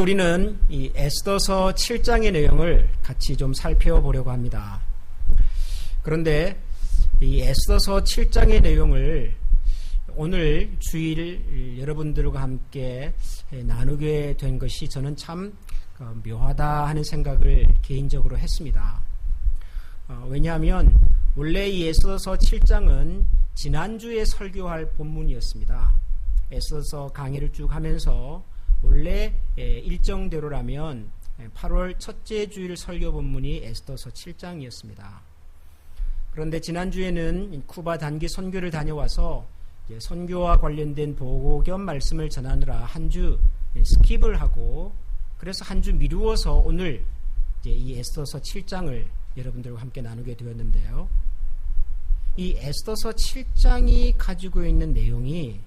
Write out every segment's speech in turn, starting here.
우리는 이 에스더서 7장의 내용을 같이 좀 살펴보려고 합니다. 그런데 이 에스더서 7장의 내용을 오늘 주일 여러분들과 함께 나누게 된 것이 저는 참 묘하다 하는 생각을 개인적으로 했습니다. 왜냐하면 원래 이 에스더서 7장은 지난주에 설교할 본문이었습니다. 에스더서 강의를 쭉 하면서 원래 일정대로라면 8월 첫째 주일 설교 본문이 에스더서 7장이었습니다. 그런데 지난주에는 쿠바 단기 선교를 다녀와서 선교와 관련된 보고 겸 말씀을 전하느라 한 주 스킵을 하고, 그래서 한 주 미루어서 오늘 이 에스더서 7장을 여러분들과 함께 나누게 되었는데요. 이 에스더서 7장이 가지고 있는 내용이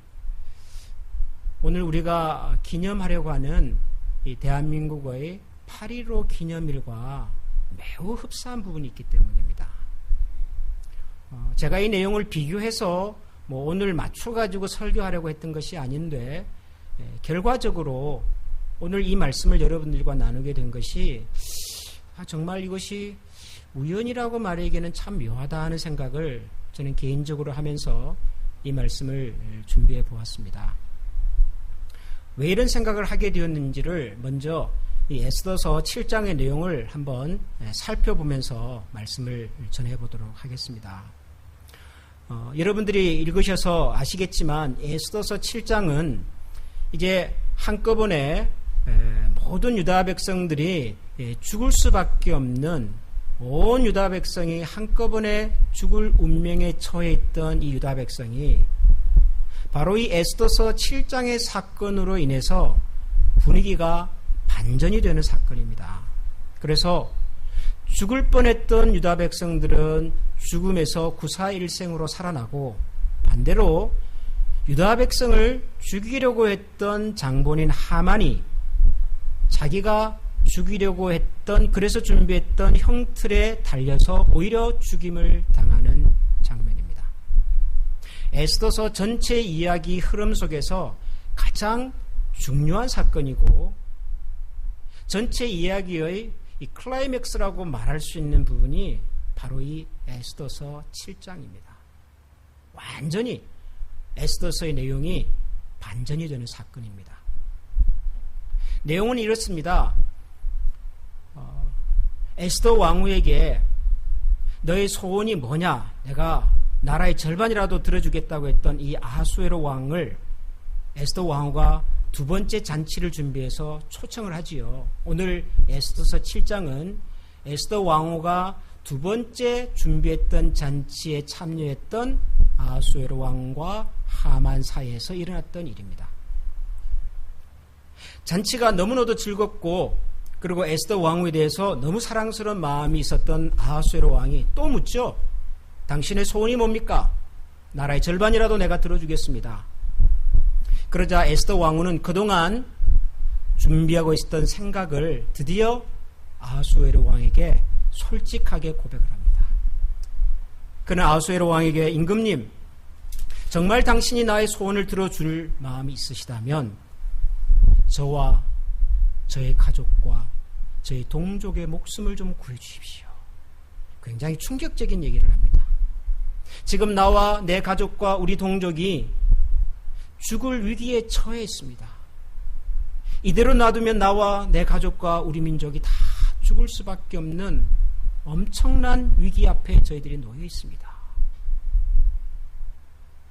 오늘 우리가 기념하려고 하는 이 대한민국의 8.15 기념일과 매우 흡사한 부분이 있기 때문입니다. 제가 이 내용을 비교해서 오늘 맞춰가지고 설교하려고 했던 것이 아닌데, 결과적으로 오늘 이 말씀을 여러분들과 나누게 된 것이 정말 이것이 우연이라고 말하기에는 참 묘하다 하는 생각을 저는 개인적으로 하면서 이 말씀을 준비해 보았습니다. 왜 이런 생각을 하게 되었는지를 먼저 이 에스더서 7장의 내용을 한번 살펴보면서 말씀을 전해보도록 하겠습니다. 여러분들이 읽으셔서 아시겠지만 에스더서 7장은 이제 한꺼번에 모든 유다 백성들이 죽을 수밖에 없는, 온 유다 백성이 한꺼번에 죽을 운명에 처해 있던 이 유다 백성이 바로 이 에스더서 7장의 사건으로 인해서 분위기가 반전이 되는 사건입니다. 그래서 죽을 뻔했던 유다 백성들은 죽음에서 구사일생으로 살아나고, 반대로 유다 백성을 죽이려고 했던 장본인 하만이 자기가 죽이려고 했던, 그래서 준비했던 형틀에 달려서 오히려 죽임을 당하는 장면입니다. 에스더서 전체 이야기 흐름 속에서 가장 중요한 사건이고, 전체 이야기의 이 클라이맥스라고 말할 수 있는 부분이 바로 이 에스더서 7장입니다. 완전히 에스더서의 내용이 반전이 되는 사건입니다. 내용은 이렇습니다. 에스더 왕후에게 너의 소원이 뭐냐? 내가 나라의 절반이라도 들어주겠다고 했던 이 아하수에로 왕을 에스더 왕후가 두 번째 잔치를 준비해서 초청을 하지요. 오늘 에스더서 7장은 에스더 왕후가 두 번째 준비했던 잔치에 참여했던 아하수에로 왕과 하만 사이에서 일어났던 일입니다. 잔치가 너무나도 즐겁고, 그리고 에스더 왕후에 대해서 너무 사랑스러운 마음이 있었던 아하수에로 왕이 또 묻죠. 당신의 소원이 뭡니까? 나라의 절반이라도 내가 들어주겠습니다. 그러자 에스더 왕후는 그동안 준비하고 있었던 생각을 드디어 아하수에로 왕에게 솔직하게 고백을 합니다. 그는 아하수에로 왕에게, 임금님, 정말 당신이 나의 소원을 들어줄 마음이 있으시다면 저와 저의 가족과 저희 동족의 목숨을 좀 구해주십시오. 굉장히 충격적인 얘기를 합니다. 지금 나와 내 가족과 우리 동족이 죽을 위기에 처해 있습니다. 이대로 놔두면 나와 내 가족과 우리 민족이 다 죽을 수밖에 없는 엄청난 위기 앞에 저희들이 놓여 있습니다.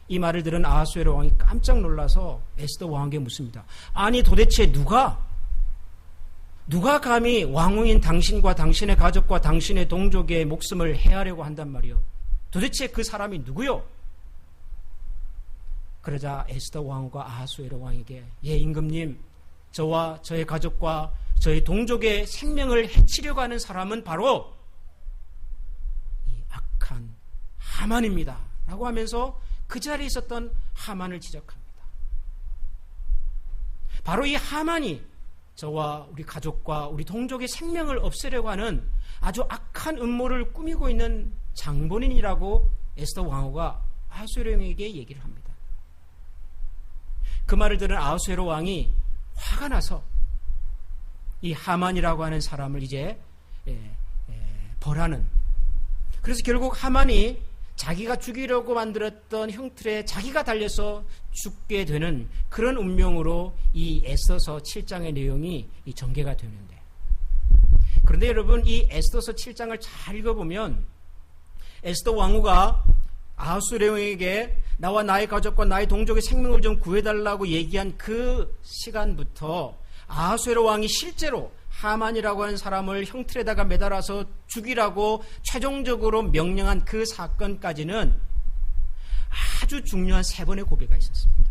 이 말을 들은 아하수에로 왕이 깜짝 놀라서 에스더 왕에게 묻습니다. 아니 도대체 누가 감히 왕후인 당신과 당신의 가족과 당신의 동족의 목숨을 해하려고 한단 말이요? 도대체 그 사람이 누구요? 그러자 에스더 왕후가 아하수에로 왕에게, 예, 임금님, 저와 저의 가족과 저희 동족의 생명을 해치려고 하는 사람은 바로 이 악한 하만입니다 라고 하면서 그 자리에 있었던 하만을 지적합니다. 바로 이 하만이 저와 우리 가족과 우리 동족의 생명을 없애려고 하는 아주 악한 음모를 꾸미고 있는 장본인이라고 에스더 왕후가 아하수에로에게 얘기를 합니다. 그 말을 들은 아하수에로 왕이 화가 나서 이 하만이라고 하는 사람을 이제 벌하는. 그래서 결국 하만이 자기가 죽이려고 만들었던 형틀에 자기가 달려서 죽게 되는 그런 운명으로 이 에스더서 7장의 내용이 전개가 되는데, 그런데 여러분, 이 에스더서 7장을 잘 읽어보면 에스더 왕후가 아하수에로 왕에게 나와 나의 가족과 나의 동족의 생명을 좀 구해달라고 얘기한 그 시간부터 아하수에로 왕이 실제로 하만이라고 하는 사람을 형틀에다가 매달아서 죽이라고 최종적으로 명령한 그 사건까지는 아주 중요한 3번의 고비가 있었습니다.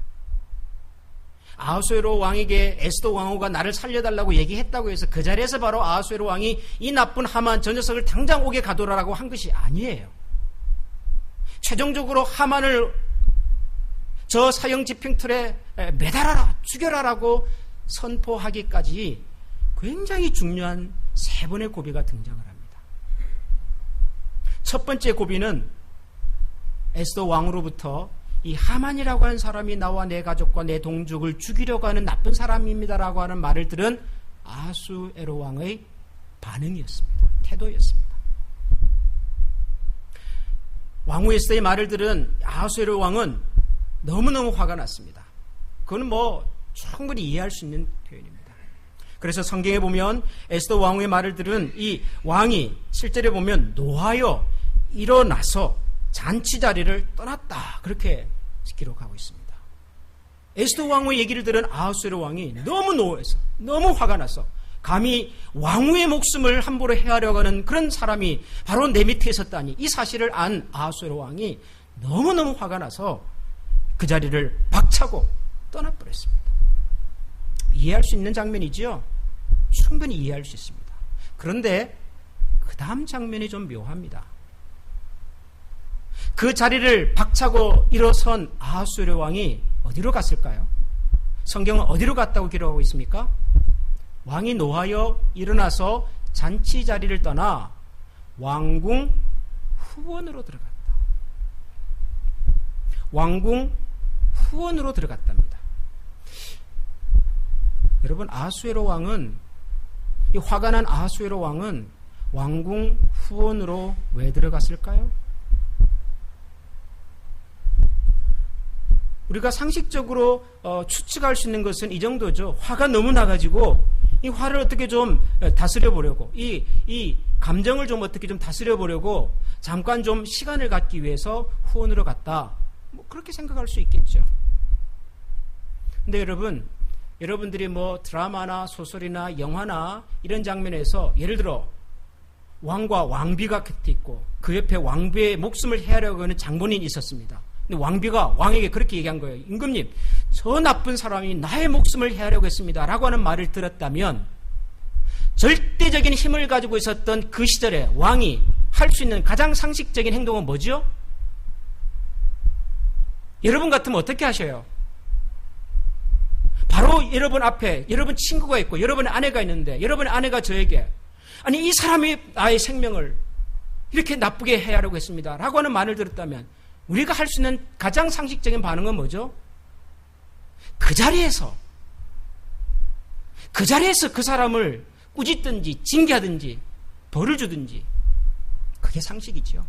아하수에로 왕에게 에스더 왕후가 나를 살려달라고 얘기했다고 해서 그 자리에서 바로 아하수에로 왕이 이 나쁜 하만 저 녀석을 당장 오게 가둬라라고 한 것이 아니에요. 최종적으로 하만을 저 사형 집행틀에 매달아라, 죽여라라고 선포하기까지 굉장히 중요한 3번의 고비가 등장을 합니다. 첫 번째 고비는 에스더 왕으로부터 이 하만이라고 하는 사람이 나와 내 가족과 내 동족을 죽이려고 하는 나쁜 사람입니다라고 하는 말을 들은 아하수에로 왕의 반응이었습니다. 태도였습니다. 왕후 에스더의 말을 들은 아하수에로 왕은 너무너무 화가 났습니다. 그건 충분히 이해할 수 있는 표현입니다. 그래서 성경에 보면 에스더 왕후의 말을 들은 이 왕이 실제로 보면 노하여 일어나서 잔치 자리를 떠났다, 그렇게 기록하고 있습니다. 에스더 왕후의 얘기를 들은 아하수에로 왕이 너무 노해서 너무 화가 나서 감히 왕후의 목숨을 함부로 해하려고 하는 그런 사람이 바로 내 밑에 있었다니, 이 사실을 안 아하수에로 왕이 너무너무 화가 나서 그 자리를 박차고 떠나버렸습니다. 이해할 수 있는 장면이지요? 충분히 이해할 수 있습니다. 그런데 그 다음 장면이 좀 묘합니다. 그 자리를 박차고 일어선 아하수에로 왕이 어디로 갔을까요? 성경은 어디로 갔다고 기록하고 있습니까? 왕이 노하여 일어나서 잔치 자리를 떠나 왕궁 후원으로 들어갔다. 왕궁 후원으로 들어갔답니다. 여러분, 아하수에로 왕은, 이 화가 난 아하수에로 왕은 왕궁 후원으로 왜 들어갔을까요? 우리가 상식적으로 추측할 수 있는 것은 이 정도죠. 화가 너무 나가지고 이 화를 어떻게 좀 다스려 보려고, 이 감정을 좀 어떻게 좀 다스려 보려고 잠깐 좀 시간을 갖기 위해서 후원으로 갔다, 그렇게 생각할 수 있겠죠. 근데 여러분들이 드라마나 소설이나 영화나 이런 장면에서 예를 들어 왕과 왕비가 곁에 있고 그 옆에 왕비의 목숨을 해하려고 하는 장본인이 있었습니다. 근데 왕비가 왕에게 그렇게 얘기한 거예요. 임금님, 저 나쁜 사람이 나의 목숨을 해하려고 했습니다 라고 하는 말을 들었다면, 절대적인 힘을 가지고 있었던 그 시절에 왕이 할 수 있는 가장 상식적인 행동은 뭐죠? 여러분 같으면 어떻게 하셔요? 바로 여러분 앞에 여러분 친구가 있고 여러분의 아내가 있는데, 여러분의 아내가 저에게 아니 이 사람이 나의 생명을 이렇게 나쁘게 해야 하려고 했습니다 라고 하는 말을 들었다면 우리가 할 수 있는 가장 상식적인 반응은 뭐죠? 그 자리에서 그 사람을 꾸짖든지 징계하든지 벌을 주든지, 그게 상식이죠.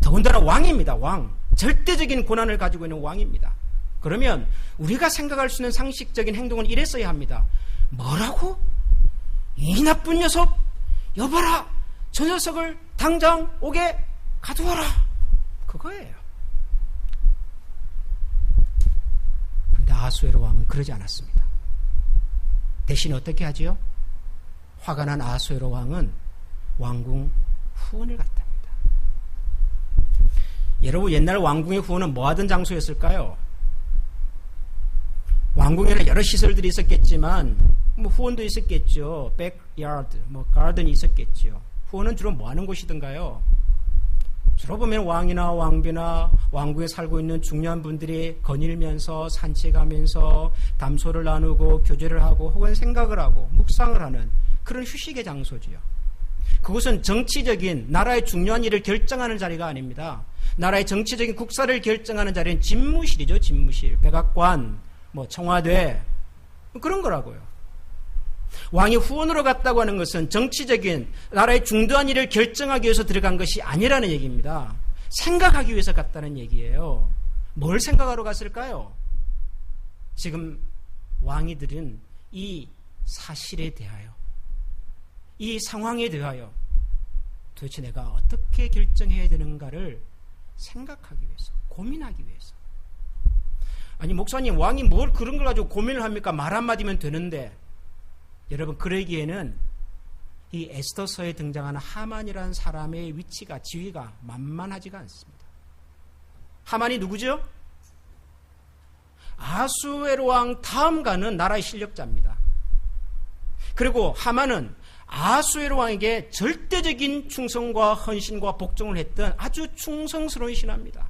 더군다나 왕입니다. 왕, 절대적인 권한을 가지고 있는 왕입니다. 그러면 우리가 생각할 수 있는 상식적인 행동은 이랬어야 합니다. 뭐라고? 이 나쁜 녀석, 여봐라, 저 녀석을 당장 오게 가두어라, 그거예요. 그런데 아하수에로 왕은 그러지 않았습니다. 대신 어떻게 하지요? 화가 난 아하수에로 왕은 왕궁 후원을 갔답니다. 여러분, 옛날 왕궁의 후원은 뭐 하던 장소였을까요? 왕궁에는 여러 시설들이 있었겠지만 후원도 있었겠죠. 백야드, 가든이 있었겠죠. 후원은 주로 뭐 하는 곳이던가요? 주로 보면 왕이나 왕비나 왕궁에 살고 있는 중요한 분들이 거닐면서 산책하면서 담소를 나누고 교제를 하고 혹은 생각을 하고 묵상을 하는 그런 휴식의 장소지요. 그곳은 정치적인 나라의 중요한 일을 결정하는 자리가 아닙니다. 나라의 정치적인 국사를 결정하는 자리는 집무실이죠. 집무실, 백악관, 청와대, 그런 거라고요. 왕이 후원으로 갔다고 하는 것은 정치적인 나라의 중대한 일을 결정하기 위해서 들어간 것이 아니라는 얘기입니다. 생각하기 위해서 갔다는 얘기예요. 뭘 생각하러 갔을까요? 지금 왕이들은 이 사실에 대하여, 이 상황에 대하여 도대체 내가 어떻게 결정해야 되는가를 생각하기 위해서, 고민하기 위해서. 아니, 목사님, 왕이 뭘 그런 걸 가지고 고민을 합니까? 말 한마디면 되는데. 여러분, 그러기에는 이 에스더서에 등장하는 하만이라는 사람의 위치가, 지위가 만만하지가 않습니다. 하만이 누구죠? 아수에로 왕 다음 가는 나라의 실력자입니다. 그리고 하만은 아수에로 왕에게 절대적인 충성과 헌신과 복종을 했던 아주 충성스러운 신하입니다.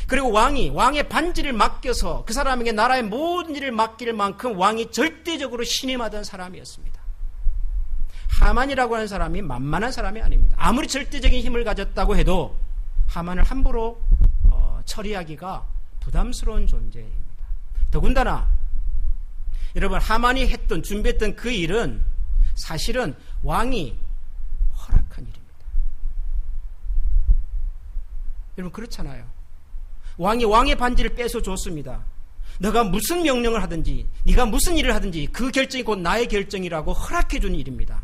그리고 왕의 반지를 맡겨서 그 사람에게 나라의 모든 일을 맡길 만큼 왕이 절대적으로 신임하던 사람이었습니다. 하만이라고 하는 사람이 만만한 사람이 아닙니다. 아무리 절대적인 힘을 가졌다고 해도 하만을 함부로 처리하기가 부담스러운 존재입니다. 더군다나 여러분, 하만이 준비했던 그 일은 사실은 왕이 허락한 일입니다. 여러분, 그렇잖아요. 왕의 반지를 뺏어 줬습니다. 너가 무슨 명령을 하든지, 네가 무슨 일을 하든지 그 결정이 곧 나의 결정이라고 허락해 준 일입니다.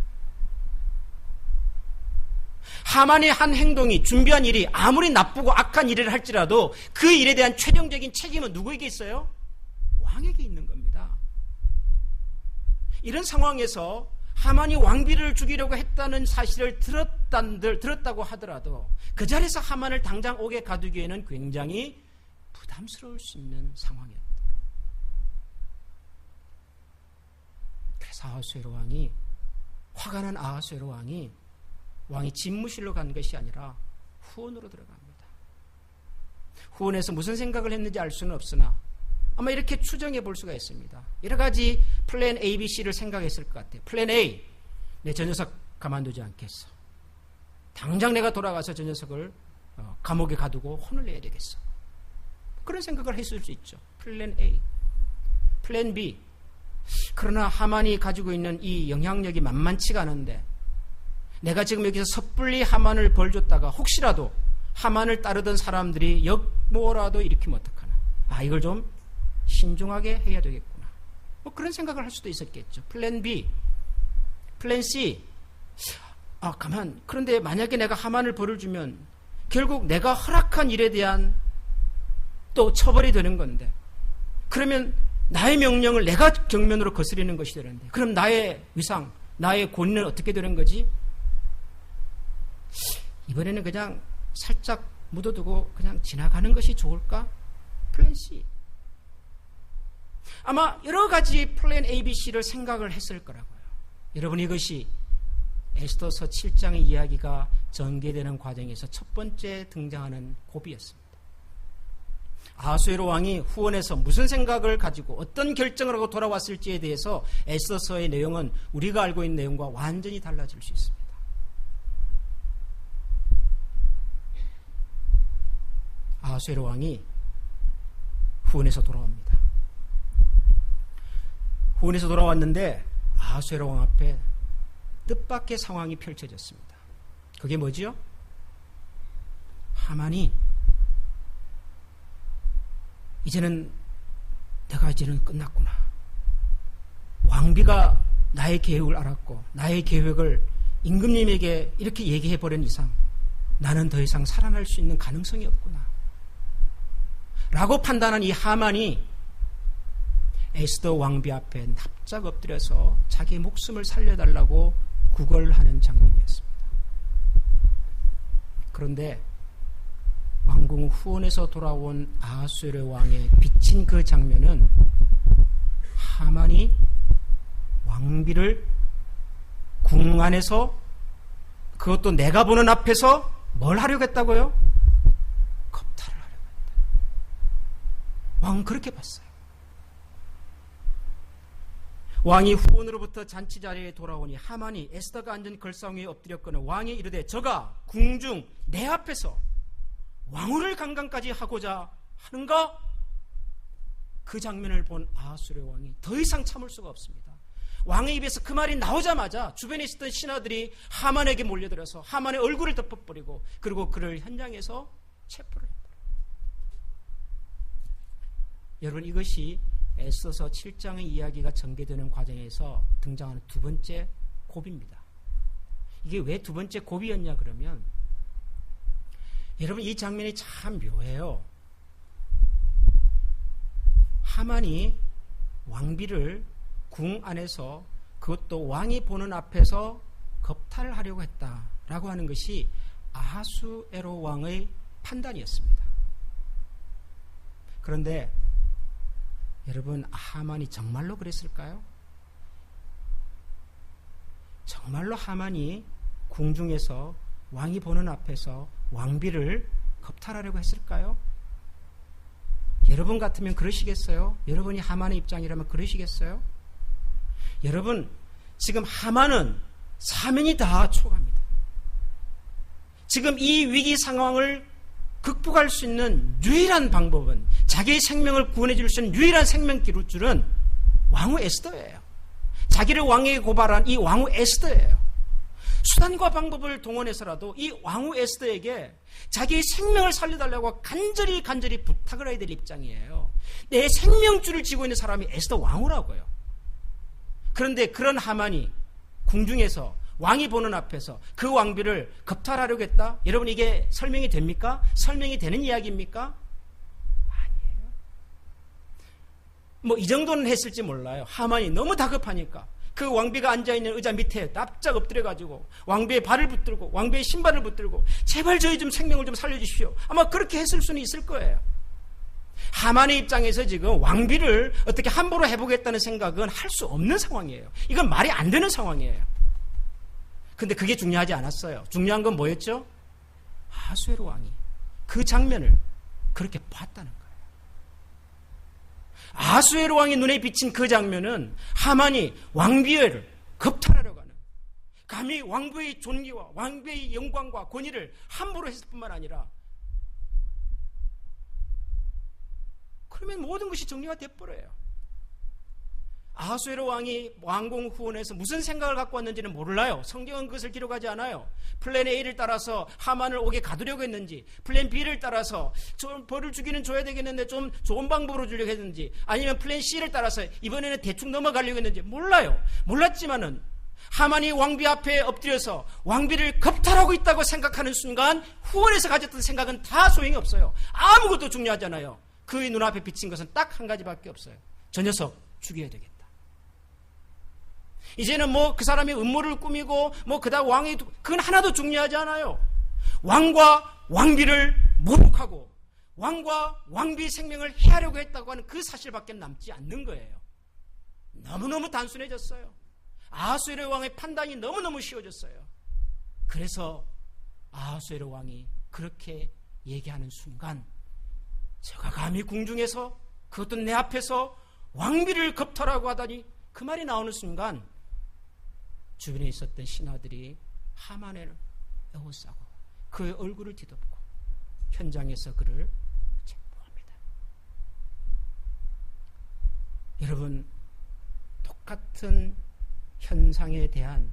하만의 한 행동이, 준비한 일이 아무리 나쁘고 악한 일을 할지라도 그 일에 대한 최종적인 책임은 누구에게 있어요? 왕에게 있는 겁니다. 이런 상황에서 하만이 왕비를 죽이려고 했다는 사실을 들었다고 하더라도 그 자리에서 하만을 당장 옥에 가두기에는 굉장히 부담스러울 수 있는 상황이었다. 그래서 아하수에로 왕이, 화가 난 아하수에로 왕이 집무실로 간 것이 아니라 후원으로 들어갑니다. 후원에서 무슨 생각을 했는지 알 수는 없으나 아마 이렇게 추정해 볼 수가 있습니다. 여러 가지 플랜 A, B, C를 생각했을 것 같아요. 플랜 A, 저 녀석 가만두지 않겠어. 당장 내가 돌아가서 저 녀석을 감옥에 가두고 혼을 내야 되겠어. 그런 생각을 했을 수 있죠. 플랜 A. 플랜 B, 그러나 하만이 가지고 있는 이 영향력이 만만치가 않은데 내가 지금 여기서 섣불리 하만을 벌줬다가 혹시라도 하만을 따르던 사람들이 역모라도 일으키면 어떡하나. 이걸 좀 신중하게 해야 되겠구나. 그런 생각을 할 수도 있었겠죠. 플랜 B. 플랜 C. 그런데 만약에 내가 하만을 벌을 주면 결국 내가 허락한 일에 대한 또 처벌이 되는 건데, 그러면 나의 명령을 내가 경면으로 거스리는 것이 되는데, 그럼 나의 위상, 나의 권위는 어떻게 되는 거지? 이번에는 그냥 살짝 묻어두고 그냥 지나가는 것이 좋을까? 플랜 C. 아마 여러 가지 플랜 A, B, C를 생각을 했을 거라고요. 여러분, 이것이 에스더서 7장의 이야기가 전개되는 과정에서 첫 번째 등장하는 고비였습니다. 아하수에로 왕이 후원에서 무슨 생각을 가지고 어떤 결정을 하고 돌아왔을지에 대해서 에스더서의 내용은 우리가 알고 있는 내용과 완전히 달라질 수 있습니다. 아하수에로 왕이 후원에서 돌아옵니다. 후원에서 돌아왔는데 아하수에로 왕 앞에 뜻밖의 상황이 펼쳐졌습니다. 그게 뭐지요? 하만이 내가 이제는 끝났구나. 왕비가 나의 계획을 알았고 나의 계획을 임금님에게 이렇게 얘기해버린 이상 나는 더 이상 살아날 수 있는 가능성이 없구나 라고 판단한 이 하만이 에스더 왕비 앞에 납작 엎드려서 자기 목숨을 살려달라고 구걸하는 장면이었습니다. 그런데 왕궁 후원에서 돌아온 아하수에로 왕의 비친 그 장면은 하만이 왕비를 궁 안에서, 그것도 내가 보는 앞에서 뭘 하려고 했다고요? 겁탈을 하려고 했다. 왕은 그렇게 봤어요. 왕이 후원으로부터 잔치 자리에 돌아오니 하만이 에스더가 앉은 걸상 위에 엎드렸거늘 왕이 이르되 저가 궁중 내 앞에서 왕후를 강간까지 하고자 하는가? 그 장면을 본 아하수에로 왕이 더 이상 참을 수가 없습니다. 왕의 입에서 그 말이 나오자마자 주변에 있었던 신하들이 하만에게 몰려들어서 하만의 얼굴을 덮어버리고 그리고 그를 현장에서 체포를 했더라. 여러분, 이것이 에스더서 7장의 이야기가 전개되는 과정에서 등장하는 두 번째 고비입니다. 이게 왜 두 번째 고비였냐 그러면, 여러분, 이 장면이 참 묘해요. 하만이 왕비를 궁 안에서, 그것도 왕이 보는 앞에서 겁탈을 하려고 했다라고 하는 것이 아하수에로 왕의 판단이었습니다. 그런데 여러분, 하만이 정말로 그랬을까요? 정말로 하만이 궁중에서 왕이 보는 앞에서 왕비를 겁탈하려고 했을까요? 여러분 같으면 그러시겠어요? 여러분이 하만의 입장이라면 그러시겠어요? 여러분, 지금 하만은 사면이 다 초과합니다. 지금 이 위기 상황을 극복할 수 있는 유일한 방법은, 자기의 생명을 구원해 줄 수 있는 유일한 생명기루줄은 왕후 에스더예요. 자기를 왕에게 고발한 이 왕후 에스더예요. 수단과 방법을 동원해서라도 이 왕후 에스더에게 자기의 생명을 살려달라고 간절히 부탁을 해야 될 입장이에요. 내 생명줄을 쥐고 있는 사람이 에스더 왕후라고요. 그런데 그런 하만이 궁중에서 왕이 보는 앞에서 그 왕비를 겁탈하려고 했다? 여러분, 이게 설명이 됩니까? 설명이 되는 이야기입니까? 아니에요. 뭐 이 정도는 했을지 몰라요. 하만이 너무 다급하니까 그 왕비가 앉아있는 의자 밑에 납작 엎드려가지고 왕비의 발을 붙들고 왕비의 신발을 붙들고 제발 저희 좀 생명을 좀 살려주십시오. 아마 그렇게 했을 수는 있을 거예요. 하만의 입장에서 지금 왕비를 어떻게 함부로 해보겠다는 생각은 할 수 없는 상황이에요. 이건 말이 안 되는 상황이에요. 근데 그게 중요하지 않았어요. 중요한 건 뭐였죠? 아하수에로 왕이 그 장면을 그렇게 봤다는 거예요. 아하수에로 왕의 눈에 비친 그 장면은 하만이 왕비를 겁탈하려고 하는, 감히 왕비의 존귀와 왕비의 영광과 권위를 함부로 했을 뿐만 아니라, 그러면 모든 것이 정리가 돼버려요. 아하수에로 왕이 왕궁 후원에서 무슨 생각을 갖고 왔는지는 몰라요. 성경은 그것을 기록하지 않아요. 플랜 A를 따라서 하만을 옥에 가두려고 했는지, 플랜 B를 따라서 좀 벌을 주기는 줘야 되겠는데 좀 좋은 방법으로 주려고 했는지, 아니면 플랜 C를 따라서 이번에는 대충 넘어가려고 했는지 몰라요. 몰랐지만은 하만이 왕비 앞에 엎드려서 왕비를 겁탈하고 있다고 생각하는 순간 후원에서 가졌던 생각은 다 소용이 없어요. 아무것도 중요하잖아요. 그의 눈앞에 비친 것은 딱 한 가지밖에 없어요. 저 녀석 죽여야 되겠다. 이제는 뭐 그 사람이 음모를 꾸미고 뭐 그다음 왕이, 그건 하나도 중요하지 않아요. 왕과 왕비를 모독하고 왕과 왕비의 생명을 해하려고 했다고 하는 그 사실밖에 남지 않는 거예요. 너무너무 단순해졌어요. 아하수에로 왕의 판단이 너무너무 쉬워졌어요. 그래서 아하수에로 왕이 그렇게 얘기하는 순간, 제가 감히 궁중에서, 그것도 내 앞에서 왕비를 겁탈하고 하다니, 그 말이 나오는 순간 주변에 있었던 신하들이 하만을 에워싸고 그의 얼굴을 뒤덮고 현장에서 그를 체포합니다. 여러분, 똑같은 현상에 대한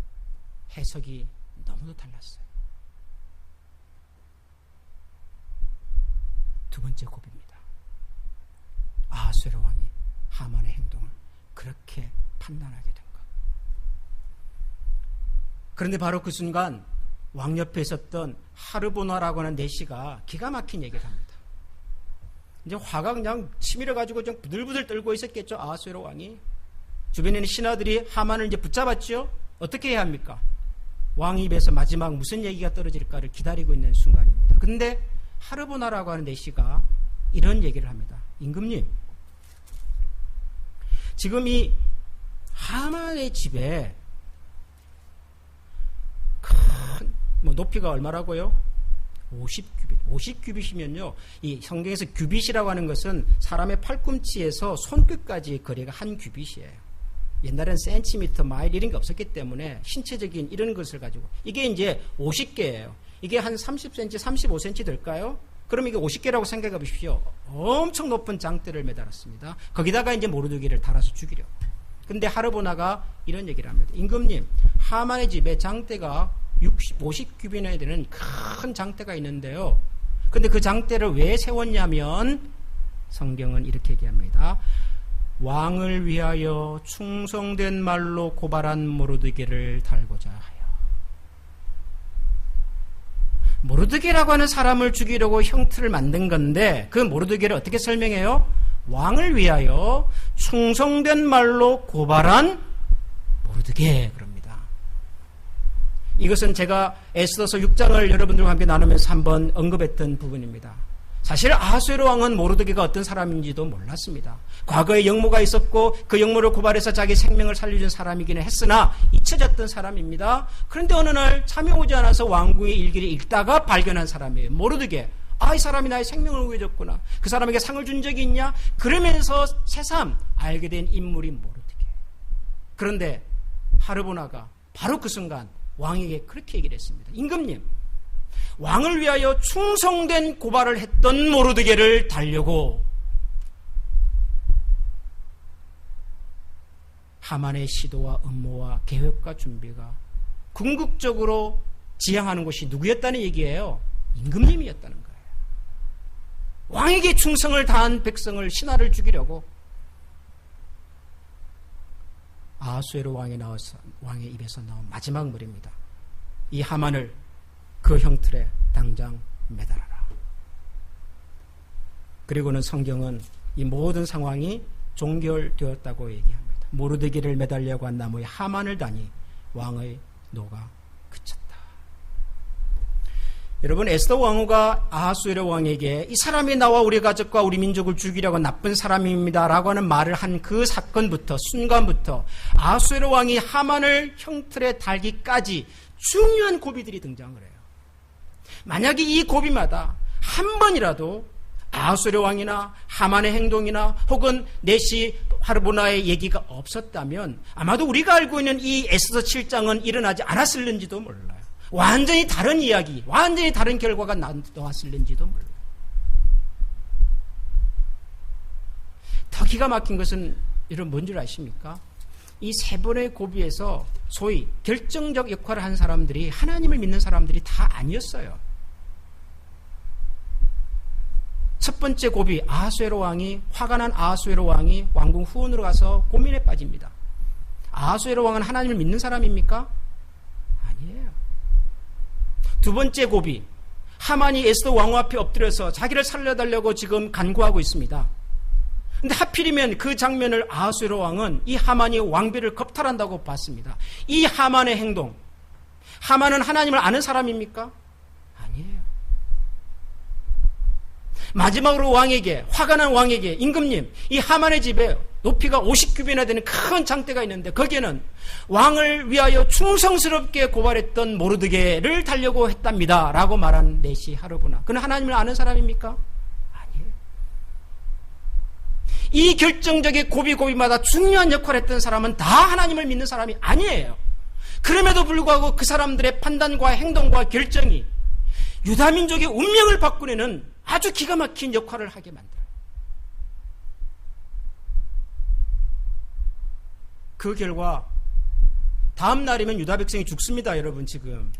해석이 너무도 달랐어요. 두 번째 고비입니다. 아하수에로 왕이 하만의 행동을 그렇게 판단하게 된 것. 그런데 바로 그 순간 왕 옆에 있었던 하르보나라고 하는 내시가 기가 막힌 얘기를 합니다. 이제 화가 그냥 치밀어가지고 좀 부들부들 떨고 있었겠죠. 아하수에로 왕이. 주변에 있는 신하들이 하만을 이제 붙잡았죠. 어떻게 해야 합니까? 왕 입에서 마지막 무슨 얘기가 떨어질까를 기다리고 있는 순간입니다. 그런데 하르보나라고 하는 내시가 이런 얘기를 합니다. 임금님, 지금 이 하만의 집에 큰, 높이가 얼마라고요? 50규빗. 50규빗이면요, 이 성경에서 규빗이라고 하는 것은 사람의 팔꿈치에서 손끝까지 거리가 한 규빗이에요. 옛날엔 센티미터, 마일 이런 게 없었기 때문에 신체적인 이런 것을 가지고, 이게 이제 50개예요. 이게 한 30cm, 35cm 될까요? 그럼 이게 50개라고 생각해 보십시오. 엄청 높은 장대를 매달았습니다. 거기다가 이제 모르드기를 달아서 죽이려고. 근데 하르보나가 이런 얘기를 합니다. 임금님, 하만의 집에 장대가 50규빗이나 되는 큰 장대가 있는데요. 근데 그 장대를 왜 세웠냐면 성경은 이렇게 얘기합니다. 왕을 위하여 충성된 말로 고발한 모르드게를 달고자 하여. 모르드게라고 하는 사람을 죽이려고 형틀을 만든 건데 그 모르드게를 어떻게 설명해요? 왕을 위하여 충성된 말로 고발한 모르드게 그럽니다. 이것은 제가 에스더서 6장을 여러분들과 함께 나누면서 한번 언급했던 부분입니다. 사실 아하수에로 왕은 모르드게가 어떤 사람인지도 몰랐습니다. 과거에 역모가 있었고 그 역모를 고발해서 자기 생명을 살려준 사람이기는 했으나 잊혀졌던 사람입니다. 그런데 어느 날 잠이 오지 않아서 왕궁의 일기를 읽다가 발견한 사람이에요. 모르드게. 이 사람이 나의 생명을 구해줬구나. 그 사람에게 상을 준 적이 있냐? 그러면서 새삼 알게 된 인물이 모르드게. 그런데 하르보나가 바로 그 순간 왕에게 그렇게 얘기를 했습니다. 임금님, 왕을 위하여 충성된 고발을 했던 모르드게를 달려고 하만의 시도와 음모와 계획과 준비가 궁극적으로 지향하는 것이 누구였다는 얘기예요? 임금님이었다는 거예요. 왕에게 충성을 다한 백성을 신하를 죽이려고 아하수에로 왕의 입에서 나온 마지막 말입니다. 이 하만을 그 형틀에 당장 매달아라. 그리고는 성경은 이 모든 상황이 종결되었다고 얘기합니다. 모르드게를 매달려고 한 나무에 하만을 다니 왕의 노가 그쳤다. 여러분, 에스더 왕후가 아하수에로 왕에게 이 사람이 나와 우리 가족과 우리 민족을 죽이려고 나쁜 사람입니다 라고 하는 말을 한 그 사건부터 순간부터 아하수에로 왕이 하만을 형틀에 달기까지 중요한 고비들이 등장을 해요. 만약에 이 고비마다 한 번이라도 아하수에로 왕이나 하만의 행동이나 혹은 네시 하르보나의 얘기가 없었다면 아마도 우리가 알고 있는 이 에스더 7장은 일어나지 않았을는지도 몰라요. 완전히 다른 이야기, 완전히 다른 결과가 나왔을는지도 몰라요. 더 기가 막힌 것은 여러분 뭔 줄 아십니까? 이 세 번의 고비에서 소위 결정적 역할을 한 사람들이 하나님을 믿는 사람들이 다 아니었어요. 첫 번째 고비, 아하수에로 왕이, 화가 난 아하수에로 왕이 왕궁 후원으로 가서 고민에 빠집니다. 아하수에로 왕은 하나님을 믿는 사람입니까? 아니에요. 두 번째 고비, 하만이 에스더 왕후 앞에 엎드려서 자기를 살려달라고 지금 간구하고 있습니다. 근데 하필이면 그 장면을 아하수에로 왕은 이 하만이 왕비를 겁탈한다고 봤습니다. 이 하만의 행동, 하만은 하나님을 아는 사람입니까? 아니에요. 마지막으로 왕에게, 화가 난 왕에게, 임금님, 이 하만의 집에 높이가 50규빗이나 되는 큰 장대가 있는데 거기에는 왕을 위하여 충성스럽게 고발했던 모르드게를 달려고 했답니다 라고 말한 네시 하르보나, 그는 하나님을 아는 사람입니까? 아니에요. 이 결정적인 고비마다 중요한 역할을 했던 사람은 다 하나님을 믿는 사람이 아니에요. 그럼에도 불구하고 그 사람들의 판단과 행동과 결정이 유다민족의 운명을 바꾸려는 아주 기가 막힌 역할을 하게 만들어요. 그 결과 다음 날이면 유다 백성이 죽습니다. 여러분, 지금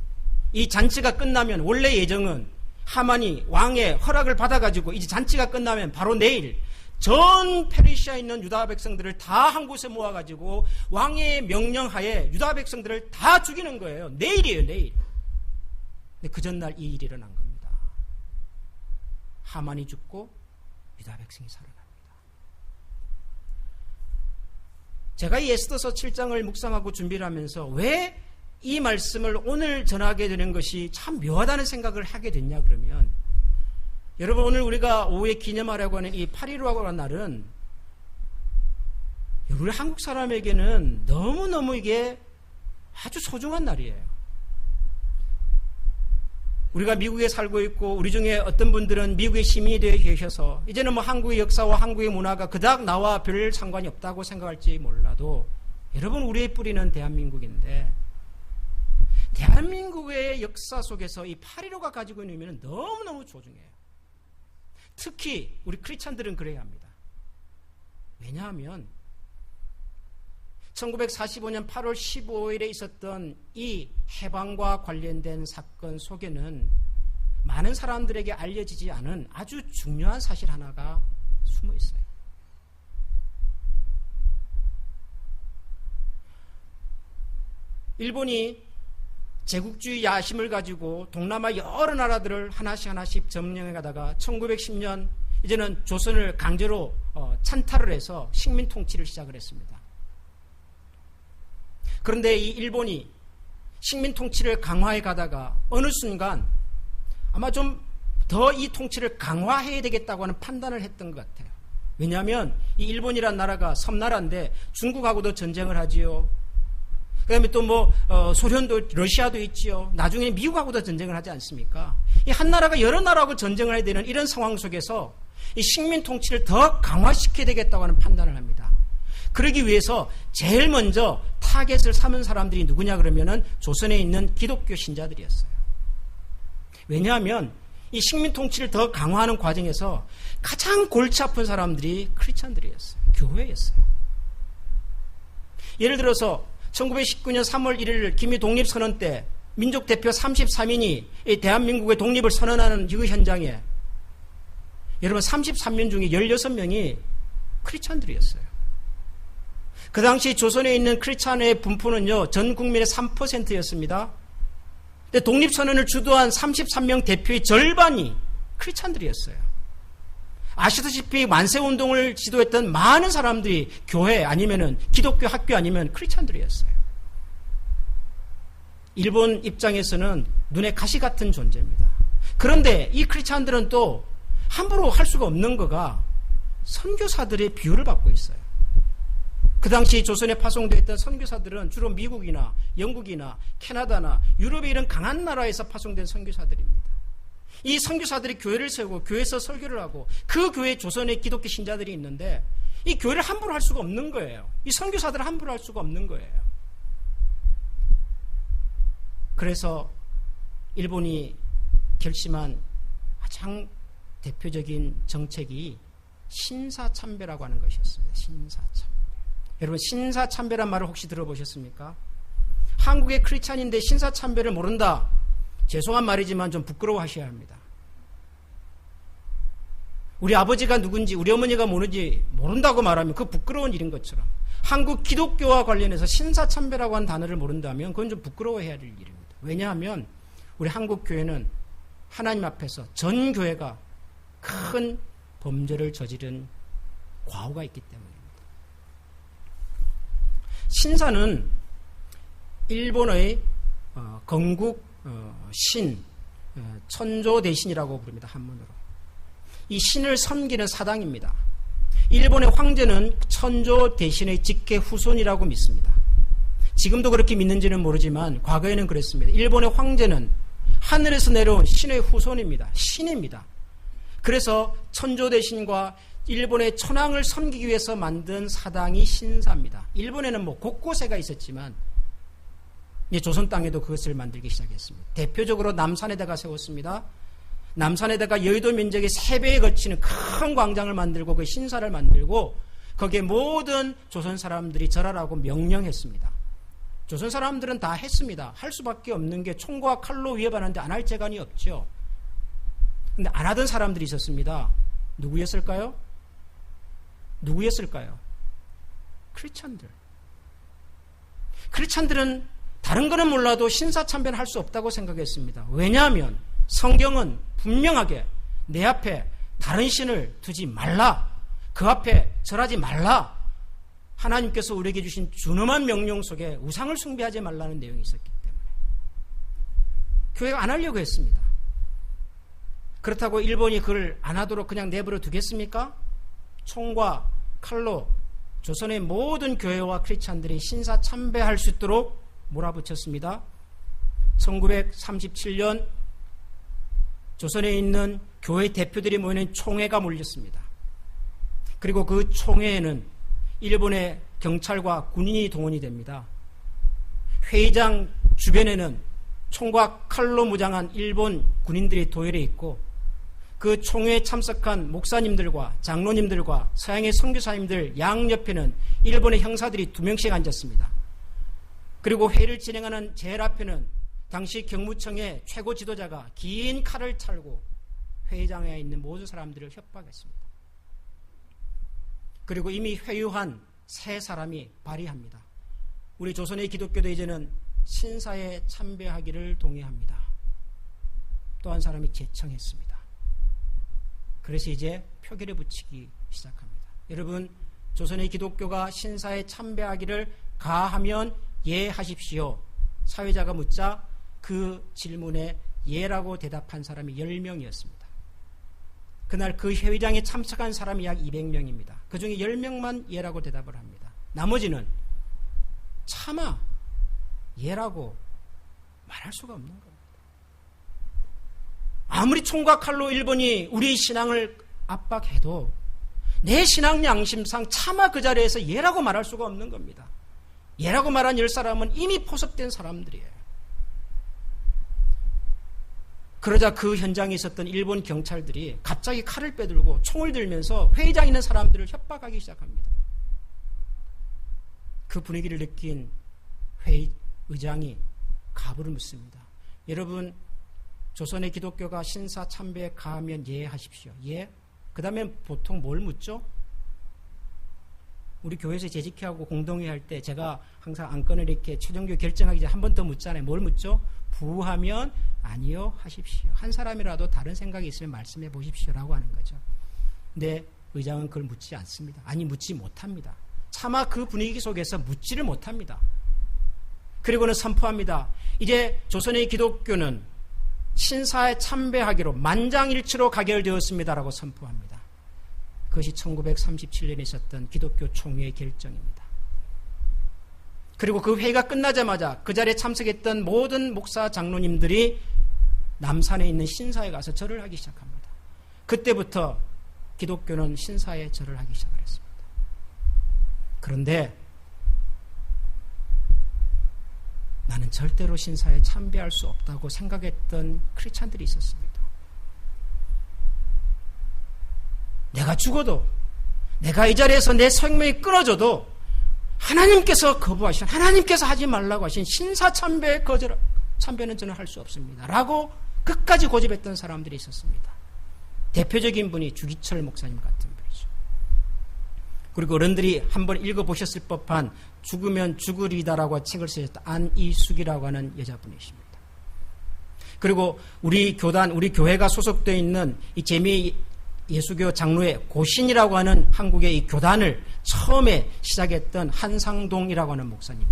이 잔치가 끝나면 원래 예정은 하만이 왕의 허락을 받아가지고 이제 잔치가 끝나면 바로 내일 전 페르시아에 있는 유다 백성들을 다 한 곳에 모아가지고 왕의 명령하에 유다 백성들을 다 죽이는 거예요. 내일이에요, 내일. 근데 그 전날 이 일이 일어난 겁니다. 하만이 죽고 유다 백성이 살아납니다. 제가 이 에스더서 7장을 묵상하고 준비를 하면서 왜 이 말씀을 오늘 전하게 되는 것이 참 묘하다는 생각을 하게 됐냐 그러면, 여러분, 오늘 우리가 오후에 기념하려고 하는 이 8.15라고 하는 날은 우리 한국 사람에게는 너무너무 이게 아주 소중한 날이에요. 우리가 미국에 살고 있고 우리 중에 어떤 분들은 미국의 시민이 되어 계셔서 이제는 뭐 한국의 역사와 한국의 문화가 그닥 나와 별 상관이 없다고 생각할지 몰라도, 여러분, 우리의 뿌리는 대한민국인데 대한민국의 역사 속에서 이 8.15가 가지고 있는 의미는 너무너무 소중해요. 특히 우리 크리스찬들은 그래야 합니다. 왜냐하면 1945년 8월 15일에 있었던 이 해방과 관련된 사건 속에는 많은 사람들에게 알려지지 않은 아주 중요한 사실 하나가 숨어 있어요. 일본이 제국주의 야심을 가지고 동남아 여러 나라들을 하나씩 점령해 가다가 1910년 이제는 조선을 강제로 찬탈을 해서 식민 통치를 시작을 했습니다. 그런데 이 일본이 식민 통치를 강화해 가다가 어느 순간 아마 좀 더 이 통치를 강화해야 되겠다고 하는 판단을 했던 것 같아요. 왜냐하면 이 일본이란 나라가 섬나라인데 중국하고도 전쟁을 하지요. 그 다음에 또 소련도, 러시아도 있지요. 나중에 미국하고도 전쟁을 하지 않습니까? 이 한 나라가 여러 나라하고 전쟁을 해야 되는 이런 상황 속에서 이 식민 통치를 더 강화시켜야 되겠다고 하는 판단을 합니다. 그러기 위해서 제일 먼저 타겟을 삼은 사람들이 누구냐 그러면은 조선에 있는 기독교 신자들이었어요. 왜냐하면 이 식민 통치를 더 강화하는 과정에서 가장 골치 아픈 사람들이 크리스찬들이었어요. 교회였어요. 예를 들어서 1919년 3월 1일 기미 독립선언 때 민족 대표 33인이 대한민국의 독립을 선언하는 이 현장에 여러분 33명 중에 16명이 크리스찬들이었어요. 그 당시 조선에 있는 크리스찬의 분포는요, 전 국민의 3%였습니다. 근데 독립선언을 주도한 33명 대표의 절반이 크리스찬들이었어요. 아시다시피 만세운동을 지도했던 많은 사람들이 교회 아니면은 기독교 학교 아니면 크리스찬들이었어요. 일본 입장에서는 눈에 가시 같은 존재입니다. 그런데 이 크리스찬들은 또 함부로 할 수가 없는 거가 선교사들의 비유를 받고 있어요. 그 당시 조선에 파송되었던 선교사들은 주로 미국이나 영국이나 캐나다나 유럽의 이런 강한 나라에서 파송된 선교사들입니다. 이 선교사들이 교회를 세우고 교회에서 설교를 하고 그 교회에 조선의 기독교 신자들이 있는데 이 교회를 함부로 할 수가 없는 거예요. 이 선교사들을 함부로 할 수가 없는 거예요. 그래서 일본이 결심한 가장 대표적인 정책이 신사참배라고 하는 것이었습니다. 신사참배. 여러분 신사참배란 말을 혹시 들어보셨습니까? 한국의 크리스찬인데 신사참배를 모른다. 죄송한 말이지만 좀 부끄러워하셔야 합니다. 우리 아버지가 누군지 우리 어머니가 뭐는지 모른다고 말하면 그 부끄러운 일인 것처럼 한국 기독교와 관련해서 신사참배라고 하는 단어를 모른다면 그건 좀 부끄러워해야 될 일입니다. 왜냐하면 우리 한국 교회는 하나님 앞에서 전 교회가 큰 범죄를 저지른 과오가 있기 때문입니다. 신사는 일본의 건국 신, 천조 대신이라고 부릅니다. 한문으로. 이 신을 섬기는 사당입니다. 일본의 황제는 천조 대신의 직계 후손이라고 믿습니다. 지금도 그렇게 믿는지는 모르지만 과거에는 그랬습니다. 일본의 황제는 하늘에서 내려온 신의 후손입니다. 신입니다. 그래서 천조 대신과 일본의 천황을 섬기기 위해서 만든 사당이 신사입니다. 일본에는 곳곳에가 있었지만 조선 땅에도 그것을 만들기 시작했습니다. 대표적으로 남산에다가 세웠습니다. 남산에다가 여의도 면적의 3배에 거치는 큰 광장을 만들고 그 신사를 만들고 거기에 모든 조선 사람들이 절하라고 명령했습니다. 조선 사람들은 다 했습니다. 할 수밖에 없는 게 총과 칼로 위협하는데 안 할 재간이 없죠. 근데 안 하던 사람들이 있었습니다. 누구였을까요? 누구였을까요? 크리스찬들. 크리스찬들은 다른 거는 몰라도 신사참배는 할 수 없다고 생각했습니다. 왜냐하면 성경은 분명하게 내 앞에 다른 신을 두지 말라. 그 앞에 절하지 말라. 하나님께서 우리에게 주신 준엄한 명령 속에 우상을 숭배하지 말라는 내용이 있었기 때문에 교회가 안 하려고 했습니다. 그렇다고 일본이 그걸 안 하도록 그냥 내버려 두겠습니까? 총과 칼로 조선의 모든 교회와 크리스찬들이 신사 참배할 수 있도록 몰아붙였습니다. 1937년 조선에 있는 교회 대표들이 모이는 총회가 몰렸습니다. 그리고 그 총회에는 일본의 경찰과 군인이 동원이 됩니다. 회의장 주변에는 총과 칼로 무장한 일본 군인들이 도열해 있고 그 총회에 참석한 목사님들과 장로님들과 서양의 선교사님들 양옆에는 일본의 형사들이 2명씩 앉았습니다. 그리고 회의를 진행하는 제일 앞에는 당시 경무청의 최고 지도자가 긴 칼을 차고 회의장에 있는 모든 사람들을 협박했습니다. 그리고 이미 회유한 3사람이 발의합니다. 우리 조선의 기독교도 이제는 신사에 참배하기를 동의합니다. 또 한 사람이 제청했습니다. 그래서 이제 표결에 붙이기 시작합니다. 여러분, 조선의 기독교가 신사에 참배하기를 가하면 예하십시오. 사회자가 묻자 그 질문에 예라고 대답한 사람이 10명이었습니다. 그날 그 회의장에 참석한 사람이 약 200명입니다. 그 중에 10명만 예라고 대답을 합니다. 나머지는 차마 예라고 말할 수가 없는 겁니다. 아무리 총과 칼로 일본이 우리 신앙을 압박해도 내 신앙 양심상 차마 그 자리에서 예라고 말할 수가 없는 겁니다. 예라고 말한 10사람은 이미 포섭된 사람들이에요. 그러자 그 현장에 있었던 일본 경찰들이 갑자기 칼을 빼들고 총을 들면서 회의장에 있는 사람들을 협박하기 시작합니다. 그 분위기를 느낀 회의장이 가부를 묻습니다. 여러분, 조선의 기독교가 신사 참배에 가하면 예하십시오. 예? 그 다음에 보통 뭘 묻죠? 우리 교회에서 재직회하고 공동회 할 때 제가 항상 안건을 이렇게 최종적으로 결정하기 전에 한 번 더 묻잖아요. 뭘 묻죠? 부하면 아니요 하십시오. 한 사람이라도 다른 생각이 있으면 말씀해 보십시오라고 하는 거죠. 근데 의장은 그걸 묻지 않습니다. 아니, 묻지 못합니다. 차마 그 분위기 속에서 묻지를 못합니다. 그리고는 선포합니다. 이제 조선의 기독교는 신사에 참배하기로 만장일치로 가결되었습니다라고 선포합니다. 그것이 1937년에 있었던 기독교 총회의 결정입니다. 그리고 그 회의가 끝나자마자 그 자리에 참석했던 모든 목사 장로님들이 남산에 있는 신사에 가서 절을 하기 시작합니다. 그때부터 기독교는 신사에 절을 하기 시작을 했습니다. 그런데 나는 절대로 신사에 참배할 수 없다고 생각했던 크리스찬들이 있었습니다. 내가 죽어도, 내가 이 자리에서 내 생명이 끊어져도 하나님께서 거부하신, 하나님께서 하지 말라고 하신 신사 참배는 저는 할 수 없습니다 라고 끝까지 고집했던 사람들이 있었습니다. 대표적인 분이 주기철 목사님 같은 분이죠. 그리고 어른들이 한번 읽어보셨을 법한 죽으면 죽으리다라고 책을 쓰셨던 안이숙이라고 하는 여자분이십니다. 그리고 우리 교단, 우리 교회가 소속되어 있는 이 재미 예수교 장로회 고신이라고 하는 한국의 이 교단을 처음에 시작했던 한상동이라고 하는 목사님.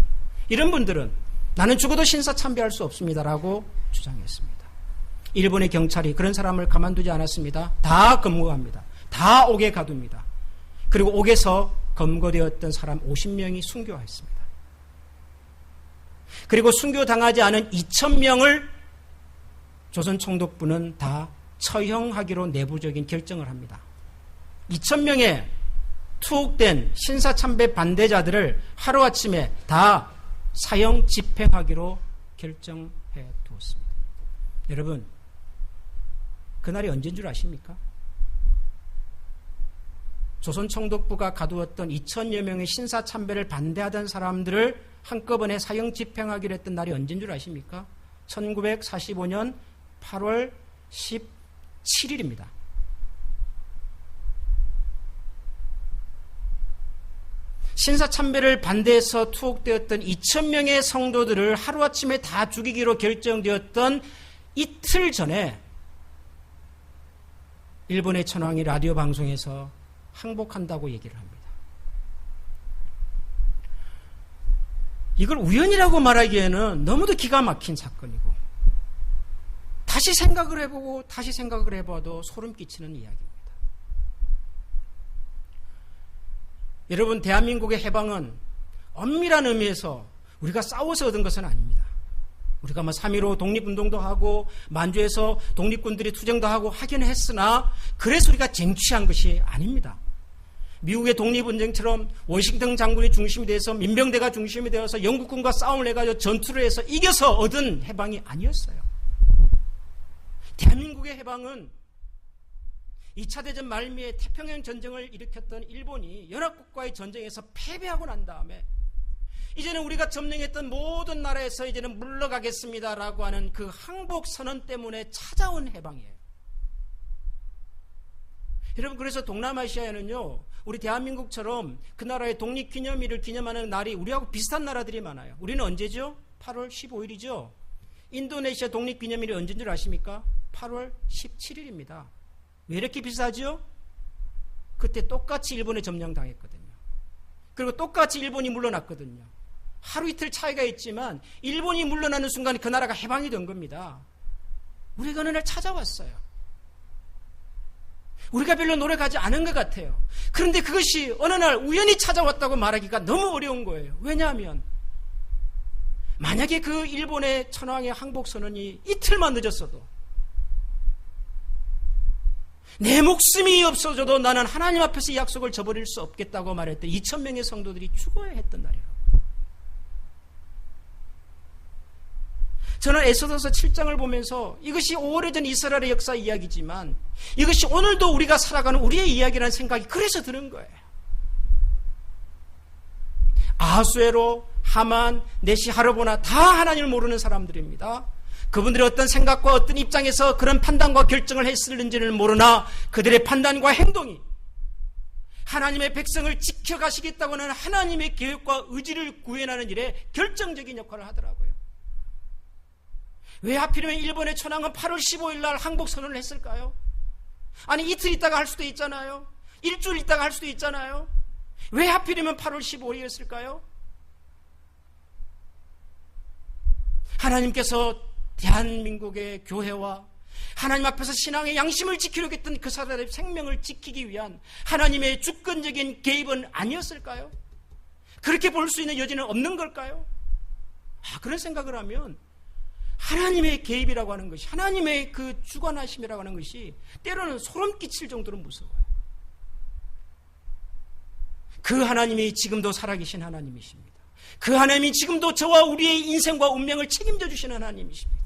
이런 분들은 나는 죽어도 신사 참배할 수 없습니다라고 주장했습니다. 일본의 경찰이 그런 사람을 가만두지 않았습니다. 다 검거합니다. 다 옥에 가둡니다. 그리고 옥에서 검거되었던 사람 50명이 순교했습니다. 그리고 순교당하지 않은 2,000명을 조선 총독부는 다 처형하기로 내부적인 결정을 합니다. 2,000명의 투옥된 신사참배 반대자들을 하루아침에 다 사형 집행하기로 결정해 두었습니다. 여러분, 그날이 언제인 줄 아십니까? 조선 총독부가 가두었던 2,000여 명의 신사참배를 반대하던 사람들을 한꺼번에 사형 집행하기로 했던 날이 언제인 줄 아십니까? 1945년 8월 17일입니다. 신사참배를 반대해서 투옥되었던 2,000명의 성도들을 하루아침에 다 죽이기로 결정되었던 이틀 전에 일본의 천황이 라디오 방송에서 항복한다고 얘기를 합니다. 이걸 우연이라고 말하기에는 너무도 기가 막힌 사건이고 다시 생각을 해보고 다시 생각을 해봐도 소름 끼치는 이야기입니다. 여러분, 대한민국의 해방은 엄밀한 의미에서 우리가 싸워서 얻은 것은 아닙니다. 우리가 3.15 독립운동도 하고 만주에서 독립군들이 투쟁도 하고 하긴 했으나 그래서 우리가 쟁취한 것이 아닙니다. 미국의 독립운동처럼 워싱턴 장군이 중심이 돼서 민병대가 중심이 되어서 영국군과 싸움을 해가지고 전투를 해서 이겨서 얻은 해방이 아니었어요. 대한민국의 해방은 2차 대전 말미에 태평양 전쟁을 일으켰던 일본이 연합국과의 전쟁에서 패배하고 난 다음에 이제는 우리가 점령했던 모든 나라에서 이제는 물러가겠습니다라고 하는 그 항복 선언 때문에 찾아온 해방이에요. 여러분, 그래서 동남아시아에는요, 우리 대한민국처럼 그 나라의 독립기념일을 기념하는 날이 우리하고 비슷한 나라들이 많아요. 우리는 언제죠? 8월 15일이죠. 인도네시아 독립기념일이 언제인 줄 아십니까? 8월 17일입니다. 왜 이렇게 비슷하죠? 그때 똑같이 일본에 점령당했거든요. 그리고 똑같이 일본이 물러났거든요. 하루 이틀 차이가 있지만 일본이 물러나는 순간 그 나라가 해방이 된 겁니다. 우리가 어느 날 찾아왔어요. 우리가 별로 노력하지 않은 것 같아요. 그런데 그것이 어느 날 우연히 찾아왔다고 말하기가 너무 어려운 거예요. 왜냐하면 만약에 그 일본의 천황의 항복선언이 이틀만 늦었어도, 내 목숨이 없어져도 나는 하나님 앞에서 이 약속을 저버릴 수 없겠다고 말했던 2,000명의 성도들이 죽어야 했던 날이라고. 저는 에스더서 7장을 보면서 이것이 오래전 이스라엘의 역사 이야기지만 이것이 오늘도 우리가 살아가는 우리의 이야기라는 생각이 그래서 드는 거예요. 아하수에로, 하만, 네시하르보나 다 하나님을 모르는 사람들입니다. 그분들이 어떤 생각과 어떤 입장에서 그런 판단과 결정을 했을는지를 모르나 그들의 판단과 행동이 하나님의 백성을 지켜가시겠다고 하는 하나님의 계획과 의지를 구현하는 일에 결정적인 역할을 하더라고요. 왜 하필이면 일본의 천황은 8월 15일 날 항복 선언을 했을까요? 아니, 이틀 있다가 할 수도 있잖아요. 일주일 있다가 할 수도 있잖아요. 왜 하필이면 8월 15일이었을까요? 하나님께서 대한민국의 교회와 하나님 앞에서 신앙의 양심을 지키려고 했던 그 사람의 생명을 지키기 위한 하나님의 주권적인 개입은 아니었을까요? 그렇게 볼 수 있는 여지는 없는 걸까요? 그런 생각을 하면 하나님의 개입이라고 하는 것이, 하나님의 그 주관하심이라고 하는 것이 때로는 소름 끼칠 정도로 무서워요. 그 하나님이 지금도 살아계신 하나님이십니다. 그 하나님이 지금도 저와 우리의 인생과 운명을 책임져 주시는 하나님이십니다.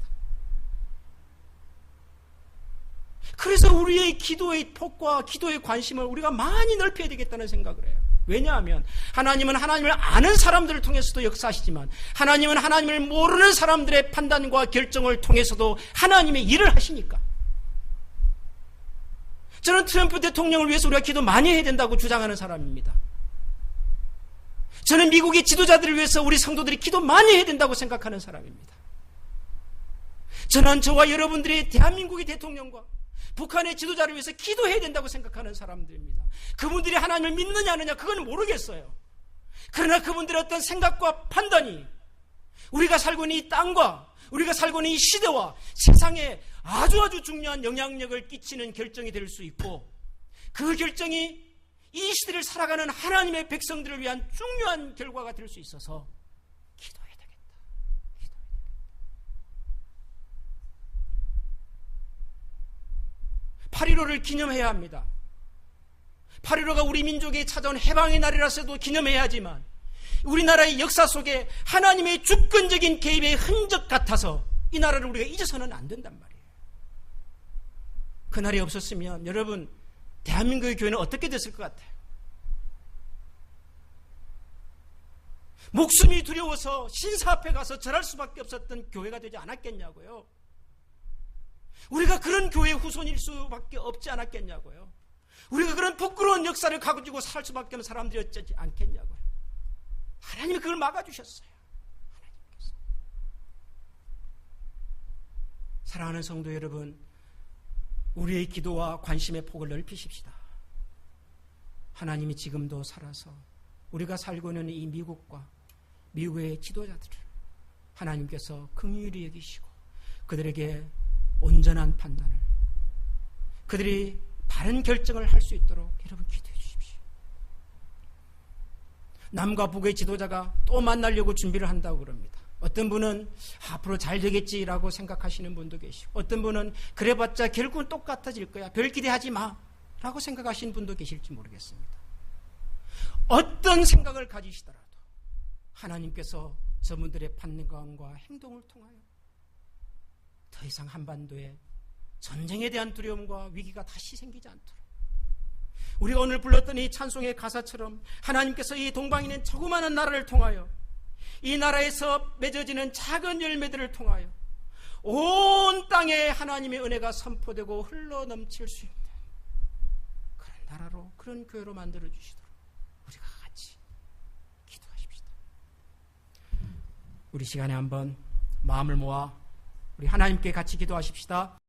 그래서 우리의 기도의 폭과 기도의 관심을 우리가 많이 넓혀야 되겠다는 생각을 해요. 왜냐하면 하나님은 하나님을 아는 사람들을 통해서도 역사하시지만 하나님은 하나님을 모르는 사람들의 판단과 결정을 통해서도 하나님의 일을 하시니까. 저는 트럼프 대통령을 위해서 우리가 기도 많이 해야 된다고 주장하는 사람입니다. 저는 미국의 지도자들을 위해서 우리 성도들이 기도 많이 해야 된다고 생각하는 사람입니다. 저는 저와 여러분들이 대한민국의 대통령과 북한의 지도자를 위해서 기도해야 된다고 생각하는 사람들입니다. 그분들이 하나님을 믿느냐 안 믿느냐 그건 모르겠어요. 그러나 그분들의 어떤 생각과 판단이 우리가 살고 있는 이 땅과 우리가 살고 있는 이 시대와 세상에 아주 중요한 영향력을 끼치는 결정이 될 수 있고, 그 결정이 이 시대를 살아가는 하나님의 백성들을 위한 중요한 결과가 될 수 있어서 기도해야 되겠다. 8.15를 기념해야 합니다. 8.15가 우리 민족에 찾아온 해방의 날이라서도 기념해야 하지만 우리나라의 역사 속에 하나님의 주권적인 개입의 흔적 같아서 이 나라를 우리가 잊어서는 안 된단 말이에요. 그날이 없었으면 여러분, 대한민국의 교회는 어떻게 됐을 것 같아요? 목숨이 두려워서 신사 앞에 가서 절할 수밖에 없었던 교회가 되지 않았겠냐고요. 우리가 그런 교회의 후손일 수밖에 없지 않았겠냐고요. 우리가 그런 부끄러운 역사를 가지고 살 수밖에 없는 사람들이었지 않겠냐고요. 하나님이 그걸 막아주셨어요. 하나님께서. 사랑하는 성도 여러분, 우리의 기도와 관심의 폭을 넓히십시다. 하나님이 지금도 살아서 우리가 살고 있는 이 미국과 미국의 지도자들을 하나님께서 긍휼히 여기시고 그들에게 온전한 판단을, 그들이 바른 결정을 할 수 있도록 여러분 기도해 주십시오. 남과 북의 지도자가 또 만나려고 준비를 한다고 그럽니다. 어떤 분은 앞으로 잘 되겠지라고 생각하시는 분도 계시고, 어떤 분은 그래봤자 결국은 똑같아질 거야, 별 기대하지 마 라고 생각하시는 분도 계실지 모르겠습니다. 어떤 생각을 가지시더라도 하나님께서 저분들의 판단과 행동을 통하여 더 이상 한반도에 전쟁에 대한 두려움과 위기가 다시 생기지 않도록 우리가 오늘 불렀던 이 찬송의 가사처럼 하나님께서 이 동방에 있는 조그마한 나라를 통하여 이 나라에서 맺어지는 작은 열매들을 통하여 온 땅에 하나님의 은혜가 선포되고 흘러넘칠 수 있는 그런 나라로, 그런 교회로 만들어 주시도록 우리가 같이 기도하십시다. 우리 시간에 한번 마음을 모아 우리 하나님께 같이 기도하십시다.